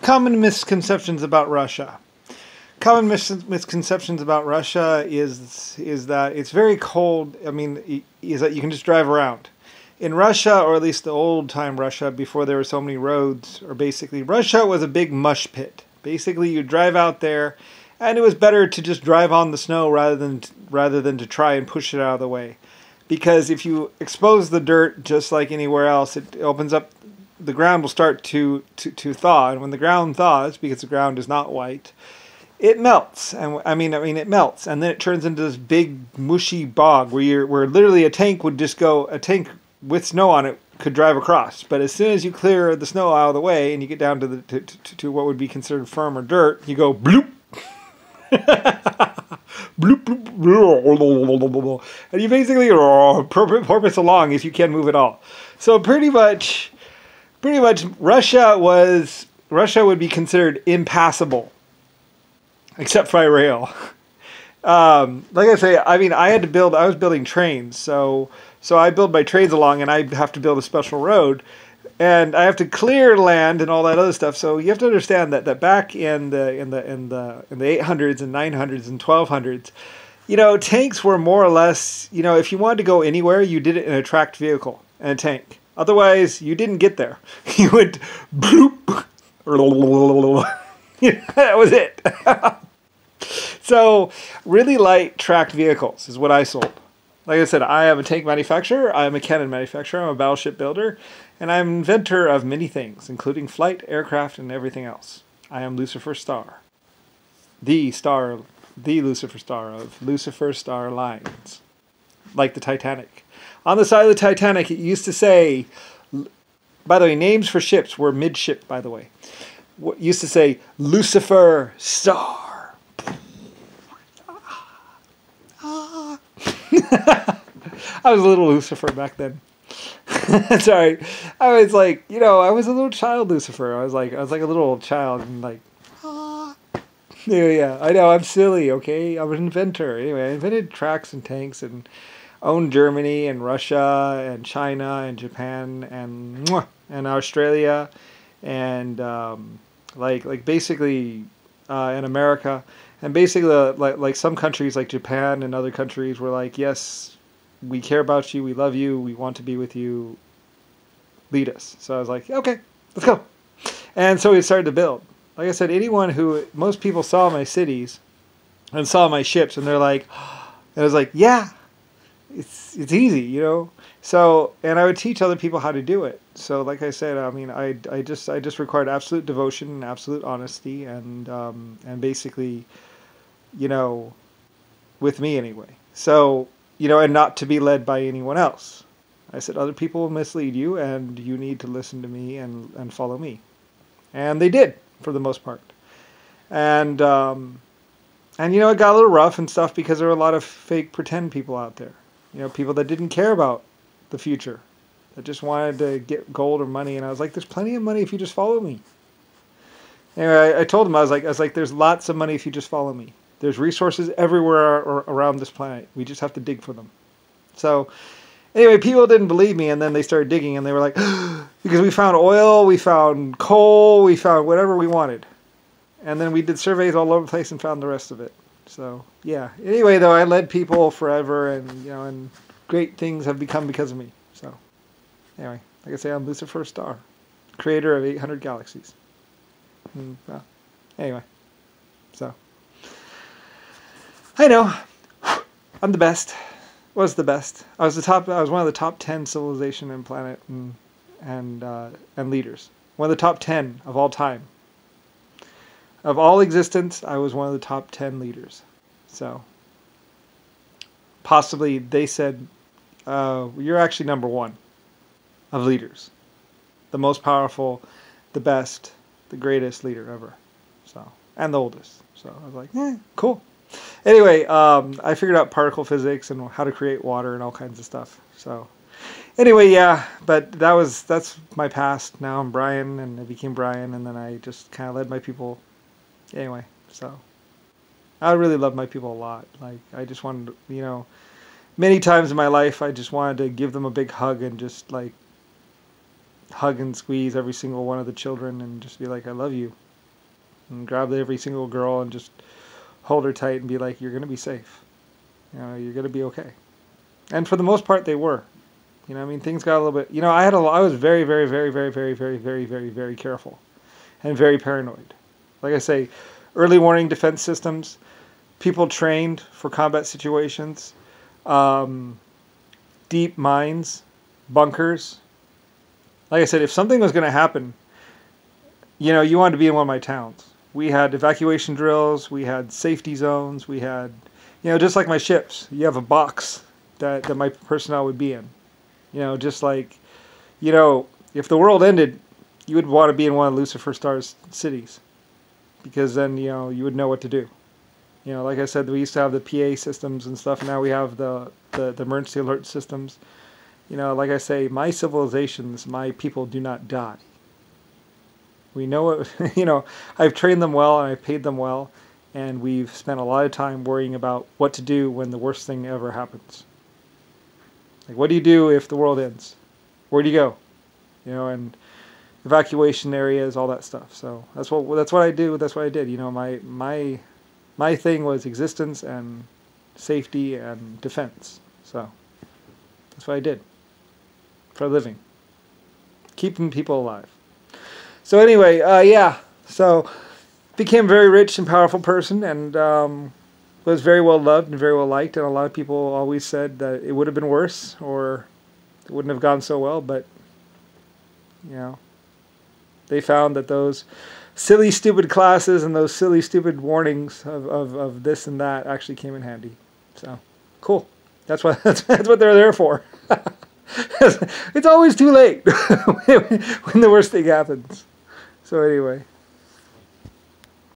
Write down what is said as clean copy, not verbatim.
Common misconceptions about Russia. Common misconceptions about Russia is that it's very cold. I mean, is that you can just drive around. In Russia, or at least the old time Russia, before there were so many roads, or basically Russia was a big mush pit. Basically, you drive out there, and it was better to just drive on the snow rather than to try and push it out of the way, because if you expose the dirt just like anywhere else, it opens up. The ground will start to thaw, and when the ground thaws, because the ground is not white, it melts, and I mean it melts, and then it turns into this big mushy bog where literally a tank with snow on it could drive across. But as soon as you clear the snow out of the way and you get down to what would be considered firmer dirt, you go bloop. Bloop, bloop, and you basically porpoise along if you can move at all. So pretty much Russia would be considered impassable, except by rail. Like I say, I mean, I was building trains, so I build my trains along, and I have to build a special road, and I have to clear land and all that other stuff. So you have to understand that back in the 800s and 900s and 1200s, tanks were more or less, if you wanted to go anywhere, you did it in a tracked vehicle and a tank. Otherwise, you didn't get there. You went bloop. That was it. So, really light tracked vehicles is what I sold. Like I said, I am a tank manufacturer, I am a cannon manufacturer, I'm a battleship builder, and I'm an inventor of many things, including flight, aircraft, and everything else. I am Lucifer Star. The Lucifer Star of Lucifer Star Lines. Like the Titanic. On the side of the Titanic, it used to say, by the way, names for ships were midship, by the way. It used to say, Lucifer Star. I was a little Lucifer back then. Sorry. I was like, I was a little child Lucifer. I was like a little child and like, yeah, I know, I'm silly, okay? I'm an inventor. Anyway, I invented tracks and tanks and owned Germany and Russia and China and Japan and Australia and basically in America. And basically, like some countries, like Japan and other countries, were like, yes, we care about you, we love you, we want to be with you, lead us. So I was like, okay, let's go. And so we started to build. Like I said, most people saw my cities and saw my ships, and they're like, and I was like, yeah, it's easy, So, and I would teach other people how to do it. So, like I said, I mean, I just required absolute devotion and absolute honesty, and basically, with me anyway. So, and not to be led by anyone else. I said, other people will mislead you, and you need to listen to me and follow me. And they did, for the most part. And it got a little rough and stuff because there were a lot of fake pretend people out there. People that didn't care about the future, that just wanted to get gold or money. And I was like, there's plenty of money if you just follow me. Anyway, I told him, I was like, there's lots of money if you just follow me. There's resources everywhere around this planet. We just have to dig for them. So anyway, people didn't believe me, and then they started digging, and they were like, because we found oil, we found coal, we found whatever we wanted. And then we did surveys all over the place and found the rest of it. So, yeah. Anyway, though, I led people forever, and, and great things have become because of me. So, anyway, like I say, I'm Lucifer Star, creator of 800 galaxies. Anyway, so. I know. I'm the best. Was the best. I was one of the top 10 civilization and planet and leaders. One of the top 10 of all time. Of all existence, I was one of the top 10 leaders. So, possibly they said, you're actually number one of leaders. The most powerful, the best, the greatest leader ever. So, and the oldest. So I was like, cool. Anyway, I figured out particle physics and how to create water and all kinds of stuff. So, anyway, yeah, but that's my past. Now I'm Brian, and I became Brian, and then I just kind of led my people. Anyway, so I really love my people a lot. Like, I just wanted, many times in my life, I just wanted to give them a big hug and just like hug and squeeze every single one of the children and just be like, I love you. and grab every single girl and just hold her tight and be like, "You're gonna be safe. You know, you're gonna be okay." And for the most part, they were. You know, I mean, things got a little bit. You know, I was very, very, very, very, very, very, very, very, very careful, and very paranoid. Like I say, early warning defense systems, people trained for combat situations, deep mines, bunkers. Like I said, if something was going to happen, you know, you wanted to be in one of my towns. We had evacuation drills, we had safety zones, we had, you know, just like my ships. You have a box that my personnel would be in. You know, just like, you know, if the world ended, you would want to be in one of Lucifer Star's cities, because then, you know, you would know what to do. You know, like I said, we used to have the PA systems and stuff. Now we have the emergency alert systems. You know, like I say, my civilizations, my people do not die. We know it. You know, I've trained them well and I've paid them well, and we've spent a lot of time worrying about what to do when the worst thing ever happens. Like, what do you do if the world ends? Where do you go? You know, and evacuation areas, all that stuff. So that's what I do. That's what I did. You know, my thing was existence and safety and defense. So that's what I did for a living, keeping people alive. So anyway, yeah. So became a very rich and powerful person, and was very well loved and very well liked. And a lot of people always said that it would have been worse, or it wouldn't have gone so well. But you know, they found that those silly, stupid classes and those silly, stupid warnings of this and that actually came in handy. So, cool. That's what they're there for. It's always too late when the worst thing happens. So anyway.